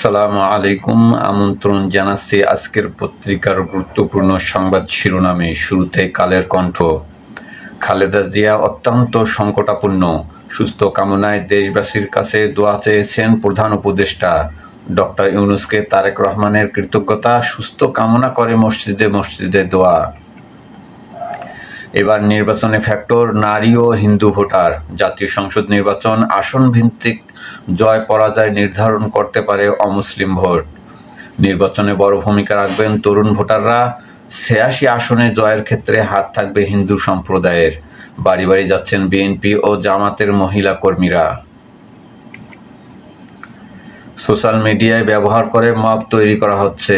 আসসালামু আলাইকুম। আমন্ত্রণ জানাচ্ছি আজকের পত্রিকার গুরুত্বপূর্ণ সংবাদ শিরোনামে। শুরুতে কালের কণ্ঠ। খালেদা জিয়া অত্যন্ত সংকটাপন্ন, সুস্থ কামনায় দেশবাসীর কাছে দোয়া চেয়েছেন প্রধান উপদেষ্টা। ডক্টর ইউনূসকে তারেক রহমানের কৃতজ্ঞতা, সুস্থ কামনা করে মসজিদে মসজিদে দোয়া। এবার নির্বাচনে ফ্যাক্টর নারী ও হিন্দু ভোটার। জাতীয় সংসদ নির্বাচন আসন ভিত্তিক জয় পরাজয় নির্ধারণ করতে পারে অমুসলিম ভোট। নির্বাচনে বড় ভূমিকা রাখবেন তরুণ ভোটাররা। ৮৬ আসনে জয়ের ক্ষেত্রে হাত থাকবে হিন্দু সম্প্রদায়ের। বাড়ি বাড়ি যাচ্ছেন বিএনপি ও জামাতের মহিলা কর্মীরা। সোশ্যাল মিডিয়ায় ব্যবহার করে মব তৈরি করা হচ্ছে,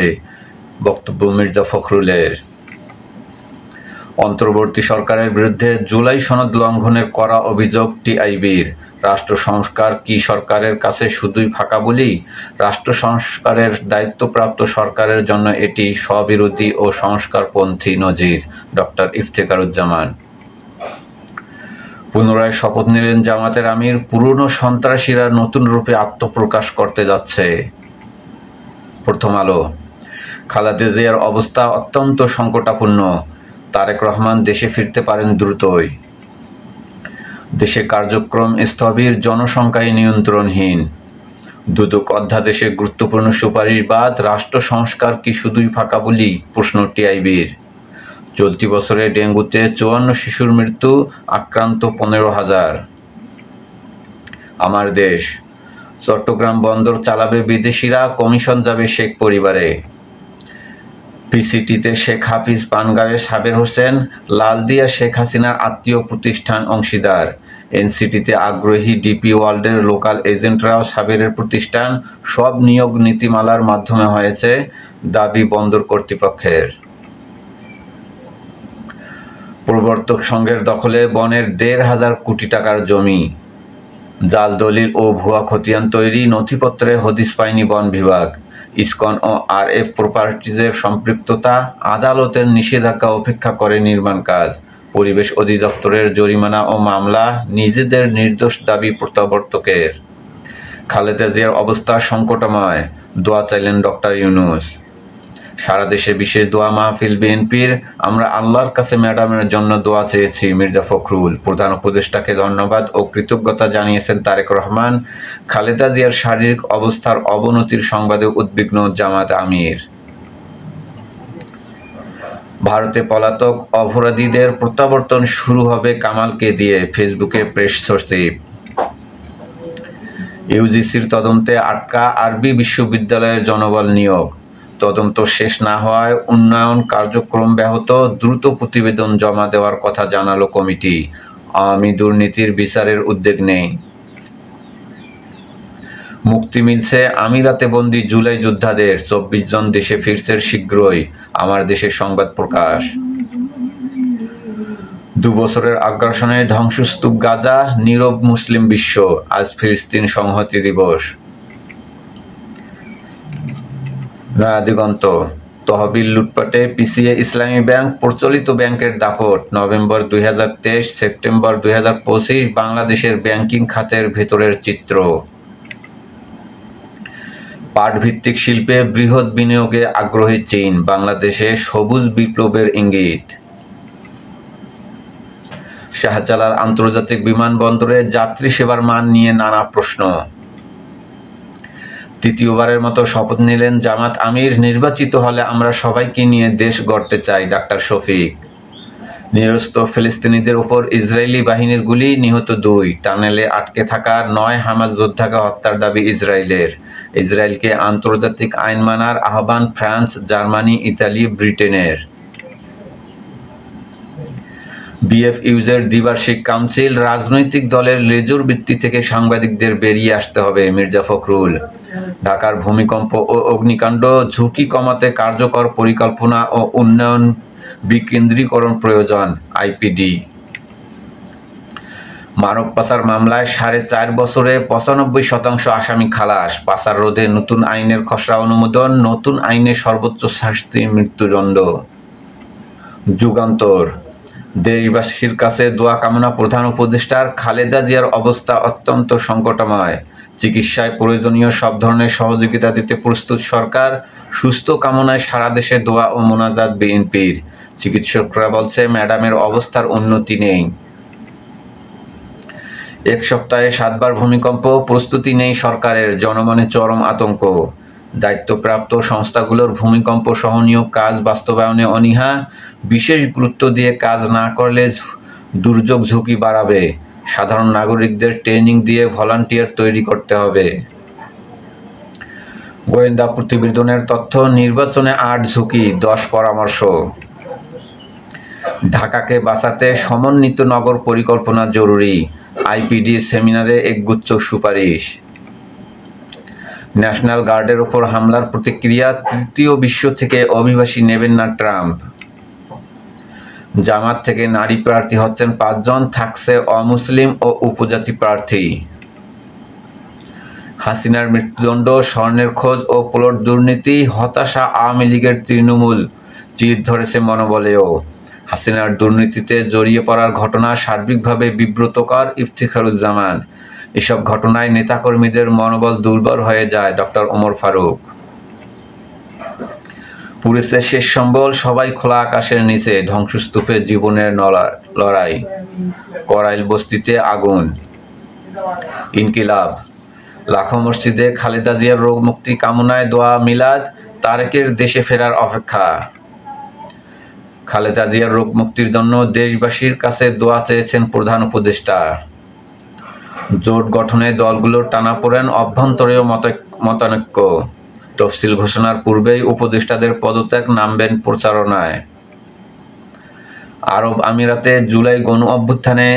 বক্তব্য মির্জা ফখরুলের। অন্তর্বর্তী সরকারের বিরুদ্ধে জুলাই সনদ লঙ্ঘনের কড়া অভিযোগ টিআইবির। রাষ্ট্র সংস্কার কি সরকারের কাছে শুধুই ফাঁকা বলি? রাষ্ট্র সংস্কারের দায়িত্বপ্রাপ্ত সরকারের জন্য এটি স্ববিরোধী ও সংস্কারপন্থী নজির। ডক্টর ইফতেখারুজ্জামান। পুনরায় শপথ নিলেন জামাতের আমির। পুরনো সন্ত্রাসীরা নতুন রূপে আত্মপ্রকাশ করতে যাচ্ছে। প্রথম আলো। খালেদা জিয়ার অবস্থা অত্যন্ত সংকটাপন্ন। তারেক রহমান দেশে ফিরতে পারেন দ্রুতই। দেশে কার্যক্রম স্থবির, জনসংখ্যায় নিয়ন্ত্রণহীন। দুদক অধ্যাদেশে গুরুত্বপূর্ণ সুপারিশ বাদ। রাষ্ট্র সংস্কার কি শুধুই ফাঁকা বলি? প্রশ্ন টিআইবির। চলতি বছরে ডেঙ্গুতে ৫৪ শিশুর মৃত্যু, আক্রান্ত ১৫,০০০। আমার দেশ। চট্টগ্রাম বন্দর চালাবে বিদেশিরা, কমিশন যাবে শেখ পরিবারে। পিসিটিতে শেখ হাফিজ পানগাঁওয়ে সাবের হোসেন, লালদিয়া শেখ হাসিনার আত্মীয় প্রতিষ্ঠান অংশীদার। এনসিটিতে আগ্রহী ডিপি ওয়ার্ল্ডের লোকাল এজেন্টরাও সাবেরের প্রতিষ্ঠান। সব নিয়োগ নীতিমালার মাধ্যমে হয়েছে, দাবি বন্দর কর্তৃপক্ষের। প্রবর্তক সংঘের দখলে বনের ১,৫০০ কোটি টাকার জমি। জাল দলিল ও ভুয়া খতিয়ান তৈরি, নথিপত্রে হদিস পায়নি বন বিভাগ। ইসকন ও আরএফ প্রপার্টিজের সম্পৃক্ততা, আদালতের নিষেধাজ্ঞা উপেক্ষা করে নির্মাণ কাজ। পরিবেশ অধিদপ্তরের জরিমানা ও মামলা, নিজেদের নির্দোষ দাবি প্রত্যাবর্তকের। খালেদা জিয়ার অবস্থা সংকটময়, দোয়া চাইলেন ডক্টর ইউনূস। সারা দেশে বিশেষ দোয়া মাহফিল বিএনপির। আমরা আল্লাহর কাছে ম্যাডামের জন্য দোয়া চেয়েছি, মির্জা ফখরুল। প্রধান উপদেষ্টাকে ধন্যবাদ ও কৃতজ্ঞতা জানিয়েছেন তারেক রহমান। খালেদা জিয়ার শারীরিক অবস্থার অবনতির সংবাদে উদ্বিগ্ন জামাত আমির। ভারতে পলাতক অপরাধীদের প্রত্যাবর্তন শুরু হবে কামালকে দিয়ে, ফেসবুকে প্রেস সচিব। ইউজিসির তদন্তে আটকা আরবি বিশ্ববিদ্যালয়ের জনবল নিয়োগ। তদন্ত শেষ না হওয়ায় উন্নয়ন কার্যক্রম ব্যাহত, দ্রুত প্রতিবেদন জমা দেওয়ার কথা জানালো কমিটি। আওয়ামী দুর্নীতির বিচারের উদ্যোগ নেই। মুক্তি মিলছে আমিরাতে বন্দী জুলাই যোদ্ধাদের, ২৪ জন দেশে ফিরছেন শীঘ্রই। আমার দেশের সংবাদ প্রকাশ। ২ বছরের আগ্রাসনে ধ্বংসস্তূপ গাজা, নীরব মুসলিম বিশ্ব। আজ ফিলিস্তিন সংহতি দিবস। নয়াদিগন্ত। তহবিল লুটপাটে পিছিয়ে ইসলামী ব্যাংক, প্রচলিত ব্যাংকের দাপট। নভেম্বর ২০২৩, সেপ্টেম্বর ২০২৫ বাংলাদেশের ব্যাংকিং খাতের ভেতরের চিত্র। পাটভিত্তিক শিল্পে বৃহৎ বিনিয়োগে আগ্রহী চীন, বাংলাদেশে সবুজ বিপ্লবের ইঙ্গিত। শাহজালাল আন্তর্জাতিক বিমানবন্দরে যাত্রী সেবার মান নিয়ে নানা প্রশ্ন। তৃতীয়বারের মতো শপথ নিলেন জামাত আমির। নির্বাচিত হলে আমরা সবাইকে নিয়ে দেশ গড়তে চাই, ডাক্তার শফিক। নিরস্ত্র ফিলিস্তিনিদের উপর ইসরায়েলি বাহিনীর গুলি, নিহত ২। টানেলে আটকে থাকা ৯ হামাস যোদ্ধাকে হত্যার দাবি ইসরায়েলের। ইসরায়েলকে আন্তর্জাতিক আইন মানার আহ্বান ফ্রান্স, জার্মানি, ইতালি, ব্রিটেনের। বিএফইউজের দ্বিবার্ষিক কাউন্সিল। রাজনৈতিক দলের লেজুর ভিত্তি থেকে সাংবাদিকদের বেরিয়ে আসতে হবে, মির্জা ফখরুল। ঢাকার ভূমিকম্প ও অগ্নিকাণ্ড, ঝুঁকি কমাতে কার্যকর পরিকল্পনা ও উন্নয়ন বিকেন্দ্রীকরণ প্রয়োজন, আইপিডি। মানব পাচার মামলায় ৪.৫ বছরে ৯৫% আসামি খালাস। পাচার রোধে নতুন আইনের খসড়া অনুমোদন। নতুন আইনে সর্বোচ্চ শাস্তি মৃত্যুদণ্ড। যুগান্তর। দেশবাসীর কাছে দোয়া কামনা। প্রধান উপদেষ্টার খালেদা জিয়ার অবস্থা অত্যন্ত সংকটময়। চিকিৎসায় প্রয়োজনীয় সব ধরনের সহযোগিতা দিতে প্রস্তুত সরকার। সুস্থ কামনায় সারা দেশে দোয়া ও মোনাজাত বিএনপির। চিকিৎসকরা বলছে ম্যাডামের অবস্থার উন্নতি নেই। এক সপ্তাহে 7 বার ভূমিকম্প, প্রস্তুতি নেই সরকারের। জনমনে চরম আতঙ্ক। দায়িত্বপ্রাপ্ত সংস্থাগুলোর ভূমিকম্প সহনীয় কাজ বাস্তবায়নে অনীহা। বিশেষ গুরুত্ব দিয়ে কাজ না করলে দুর্যোগ ঝুঁকি বাড়াবে। সাধারণ নাগরিকদের ট্রেনিং দিয়ে ভলান্টিয়ার তৈরি করতে হবে। গোয়েন্দা প্রতিবেদনের তথ্য, নির্বাচনে 8 ঝুঁকি, 10 পরামর্শ। ঢাকাকে বাঁচাতে সমন্বিত নগর পরিকল্পনা জরুরি। আইপিডি সেমিনারে একগুচ্ছ সুপারিশ। ন্যাশনাল গার্ডের ওপর হামলার প্রতিক্রিয়া, তৃতীয় বিশ্ব থেকে অভিবাসী নেবেন না ট্রাম্প। জামাত থেকে নারী প্রার্থী হচ্ছেন 5 জন, থাকছে অমুসলিম ও উপজাতি প্রার্থী। হাসিনার মৃত্যুদণ্ড, স্বর্ণের খোঁজ ও প্লট দুর্নীতি, হতাশা আওয়ামী লীগের তৃণমূল, চির ধরেছে মনোবলেও। হাসিনার দুর্নীতিতে জড়িয়ে পড়ার ঘটনা সার্বিকভাবে বিব্রতকর। ইফতিখারুজ্জামান, এসব ঘটনায় নেতাকর্মীদের মনোবল দুর্বল হয়ে যায়। ডক্টর ওমর ফারুক। পুলিশের শেষ সম্বল, সবাই খোলা আকাশের নিচে। ধ্বংসস্তূপে জীবনের লড়াই। করাইল বস্তিতে আগুন। ইনকিলাব, লাখো মসজিদে খালেদা জিয়ার রোগ মুক্তি কামনায় দোয়া মিলাদ। তারেকের দেশে ফেরার অপেক্ষা। খালেদা জিয়ার রোগ মুক্তির জন্য দেশবাসীর কাছে দোয়া চেয়েছেন প্রধান উপদেষ্টা। জোট গঠনে দলগুলোর টানাপোড়েন, অভ্যন্তরীয় মতানৈক্য। তফসিল ঘোষণার পূর্বেই উপদেষ্টাদের পদত্যাগ, নামবেন প্রচারণায়। আরব আমিরাতে জুলাই গণ অভ্যুত্থানে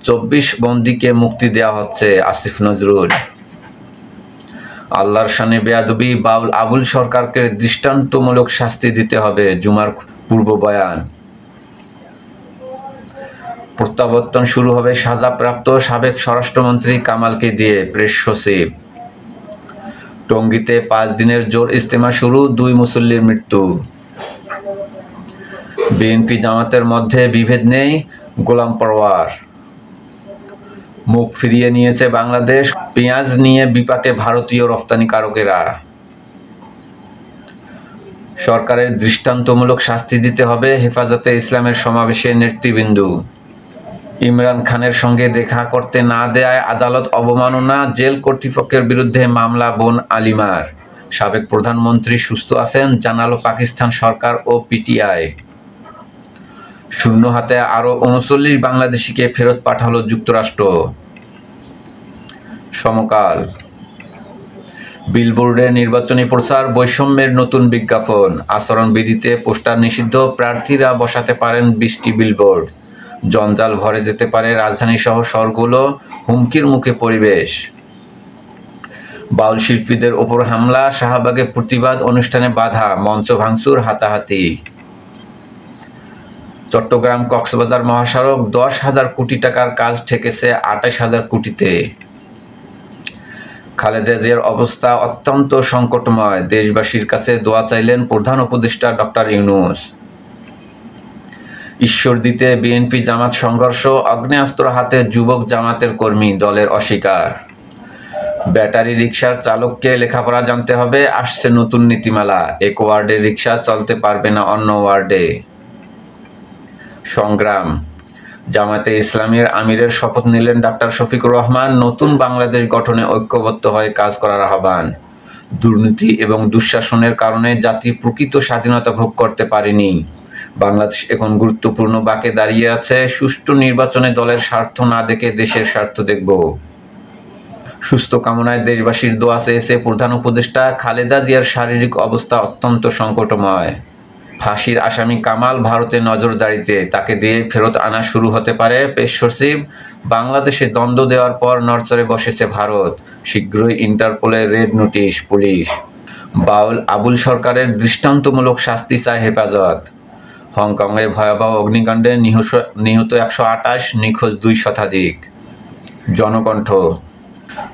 24 বন্দীকে মুক্তি দেওয়া হচ্ছে। আসিফ নজরুল। আল্লাহর শানে বেয়াদবি, বাউল আবুল সরকারকে দৃষ্টান্তমূলক শাস্তি দিতে হবে। জুমার পূর্ব বয়ান। প্রত্যাবর্তন শুরু হবে সাজাপ্রাপ্ত সাবেক স্বরাষ্ট্রমন্ত্রী কামালকে দিয়ে। প্রেস সচিব। টঙ্গীতে 5 দিনের জোর ইজতেমা শুরু, 2 মুসল্লির মৃত্যু। বিএনপি জামাতের মধ্যে বিভেদ নেই, গোলাম পরওয়ার। মুখ ফিরিয়ে নিয়েছে বাংলাদেশ, পেঁয়াজ নিয়ে বিপাকে ভারতীয় রপ্তানিকারকেরা। সরকারের দৃষ্টান্তমূলক শাস্তি দিতে হবে। হেফাজতে ইসলামের সমাবেশে নেতৃবৃন্দ। ইমরান খানের সঙ্গে দেখা করতে না দেয়ায় আদালত অবমাননা, জেল কর্তৃপক্ষের বিরুদ্ধে মামলা বোন আলিমার। সাবেক প্রধানমন্ত্রী সুস্থ আছেন, জানালো পাকিস্তান সরকার ও পিটিআই। শূন্য হাতে আরও 39 বাংলাদেশিকে ফেরত পাঠালো যুক্তরাষ্ট্র। সমকাল। বিলবোর্ডের নির্বাচনী প্রচার, বৈষম্যের নতুন বিজ্ঞাপন। আচরণবিধিতে পোস্টার নিষিদ্ধ, প্রার্থীরা বসাতে পারেন 20টি বিলবোর্ড। জঞ্জাল ভরে যেতে পারে রাজধানীসহ শহরগুলো, হুমকির মুখে পরিবেশ। বাউল শিল্পীদের ওপর হামলা, শাহবাগে প্রতিবাদ অনুষ্ঠানে বাধা, মঞ্চ ভাঙচুর, হাতাহাতি। চট্টগ্রাম কক্সবাজার মহাসড়ক, 10,000 কোটি টাকার কাজ ঠেকেছে 28,000 কোটিতে। খালেদা জিয়ার অবস্থা অত্যন্ত সংকটময়। দেশবাসীর কাছে দোয়া চাইলেন প্রধান উপদেষ্টা ডক্টর ইউনূস। ঈশ্বরদীতে বিএনপি জামাত সংঘর্ষ, আগ্নেয়াস্ত্র হাতে যুবক জামাতের কর্মী, দলের অস্বীকার। ব্যাটারি রিকশার চালককে লেখাপড়া জানতে হবে, আসছে নতুন নীতিমালা। এক ওয়ার্ডে রিকশা চলতে পারবে না অন্য ওয়ার্ডে। সংগ্রাম। জামায়াতে ইসলামীর আমিরের শপথ নিলেন ডাক্তার শফিকুর রহমান। নতুন বাংলাদেশ গঠনে ঐক্যবদ্ধ হয়ে কাজ করার আহ্বান। দুর্নীতি এবং দুঃশাসনের কারণে জাতি প্রকৃত স্বাধীনতা ভোগ করতে পারেনি। বাংলাদেশ এখন গুরুত্বপূর্ণ বাঁকে দাঁড়িয়ে আছে। সুষ্ঠু নির্বাচনে দলের স্বার্থ না দেখে দেশের স্বার্থ দেখব। সুস্থ কামনায় দেশবাসীর দোয়া চেয়েছে প্রধান উপদেষ্টা। খালেদা জিয়ার শারীরিক অবস্থা অত্যন্ত সংকটময়। ফাঁসির আসামি কামাল ভারতে নজরদারিতে, তাকে দিয়ে ফেরত আনা শুরু হতে পারে। পেশ সচিব। বাংলাদেশে দ্বন্দ্ব দেওয়ার পর নড়চড়ে বসেছে ভারত, শীঘ্রই ইন্টারপোলের রেড নোটিশ। পুলিশ। বাউল আবুল সরকারের দৃষ্টান্তমূলক শাস্তি চায় হেফাজত। হংকংয়ে ভয়াবহ অগ্নিকাণ্ডে নিহত 128, নিখোঁজ 2 শতাধিক। জনকণ্ঠ।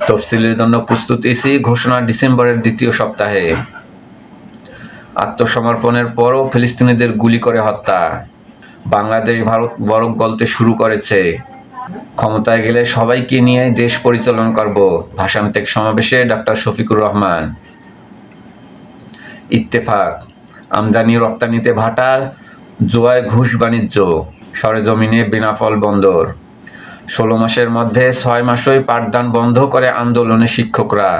তফসিলের জন্য প্রস্তুত ইসি, ঘোষণা ডিসেম্বরের দ্বিতীয় সপ্তাহে। আত্মসমর্পণের পরও ফিলিস্তিনিদের গুলি করে হত্যা। বাংলাদেশ ভারত বরফ গলতে শুরু করেছে, ক্ষমতায় গেলে সবাইকে নিয়ে দেশ পরিচালনা করব, ভাষান্তেক সমাবেশে ডক্টর শফিকুর রহমান। ইত্তেফাক, আমদানি রপ্তানিতে ভাটা, জোয়ায় ঘুষ বাণিজ্য, সরেজমিনে বেনাফল বন্দর। 16 মাসের মধ্যে 6 মাসই পাঠদান বন্ধ করে আন্দোলনে শিক্ষকরা।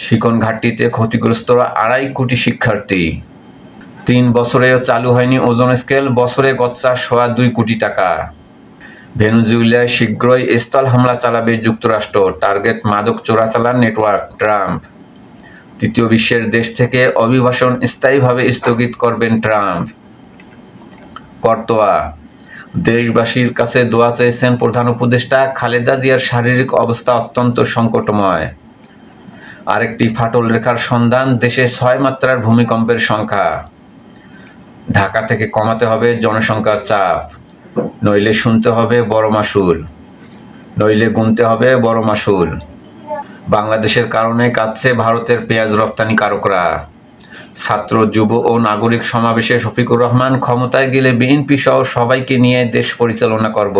শিকন ঘাটতিতে ক্ষতিগ্রস্ত 2.5 কোটি শিক্ষার্থী। 3 বছরেও চালু হয়নি ওজন স্কেল, বছরে গচ্ছা 2.25 কোটি টাকা। ভেনেজুয়েলায় শীঘ্রই স্থল হামলা চালাবে যুক্তরাষ্ট্র, টার্গেট মাদক চোরাচালান নেটওয়ার্ক। ট্রাম্প, তৃতীয় বিশ্বের দেশ থেকে অভিবাসন স্থায়ীভাবে স্থগিত করবেন ট্রাম্প। করতোয়া, দেশবাসীর কাছে দোয়া চেয়েছেন প্রধান উপদেষ্টা, খালেদা জিয়ার শারীরিক অবস্থা অত্যন্ত সংকটময়। আরেকটি ফাটল রেখার সন্ধান, দেশে 6 মাত্রার ভূমিকম্পের সংখ্যা। ঢাকা থেকে কমাতে হবে জনসংখ্যার চাপ, নইলে শুনতে হবে বড় মাশুল, নইলে গুনতে হবে বড় মাশুল। বাংলাদেশের কারণে কাঁদছে ভারতের পেঁয়াজ রপ্তানিকারকরা। ছাত্র, যুব ও নাগরিক সমাবেশে শফিকুর রহমান, ক্ষমতায় গেলে বিএনপি সহ সবাইকে নিয়ে দেশ পরিচালনা করব,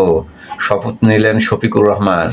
শপথ নিলেন শফিকুর রহমান।